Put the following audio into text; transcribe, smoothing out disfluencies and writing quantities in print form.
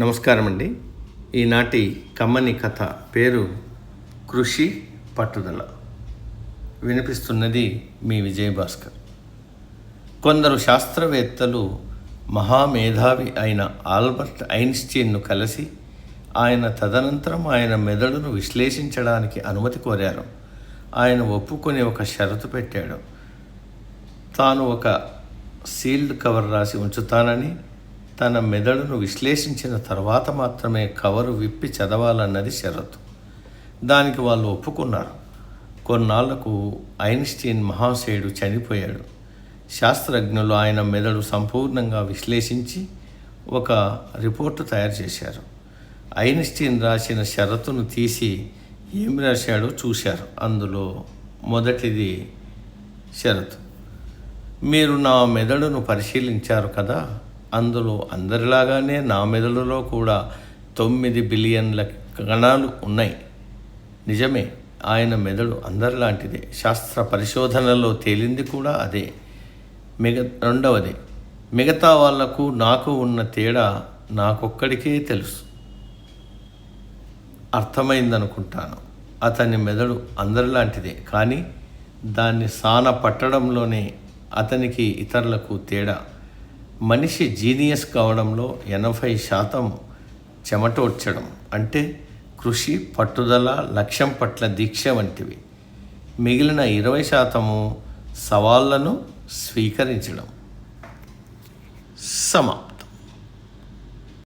నమస్కారం అండి. ఈనాటి కమ్మని కథ పేరు కృషి పట్టుదల. వినిపిస్తున్నది మీ విజయభాస్కర్. కొందరు శాస్త్రవేత్తలు మహామేధావి అయిన ఆల్బర్ట్ ఐన్స్టీన్ను కలిసి తదనంతరం ఆయన మెదడును విశ్లేషించడానికి అనుమతి కోరారు. ఆయన ఒప్పుకొని ఒక షరతు పెట్టాడు. తాను ఒక సీల్డ్ కవర్ రాసి ఉంచుతానని, తన మెదడును విశ్లేషించిన తర్వాత మాత్రమే కవరు విప్పి చదవాలన్నది షరతు. దానికి వాళ్ళు ఒప్పుకున్నారు. కొన్నాళ్లకు ఐన్స్టీన్ మహాశయుడు చనిపోయాడు. శాస్త్రజ్ఞులు ఆయన మెదడు సంపూర్ణంగా విశ్లేషించి ఒక రిపోర్టు తయారు చేశారు. ఐన్స్టీన్ రాసిన షరతును తీసి ఏం రాశాడో చూశారు. అందులో మొదటిది షరతు: మీరు నా మెదడును పరిశీలించారు కదా, అందులో అందరిలాగానే నా మెదడులో కూడా 9 బిలియన్ల కణాలు ఉన్నాయి. నిజమే, ఆయన మెదడు అందరిలాంటిదే. శాస్త్ర పరిశోధనలో తేలింది కూడా అదే. రెండవది, మిగతా వాళ్లకు నాకు ఉన్న తేడా నాకొక్కడికే తెలుసు. అర్థమైందనుకుంటాను. అతని మెదడు అందరిలాంటిదే, కానీ దాన్ని సాన పట్టడంలోనే అతనికి ఇతరులకు తేడా. మనిషి జీనియస్ కావడంలో 80% చెమటోడ్చడం, అంటే కృషి, పట్టుదల, లక్ష్యం పట్ల దీక్ష వంటివి. మిగిలిన 20% సవాళ్లను స్వీకరించడం.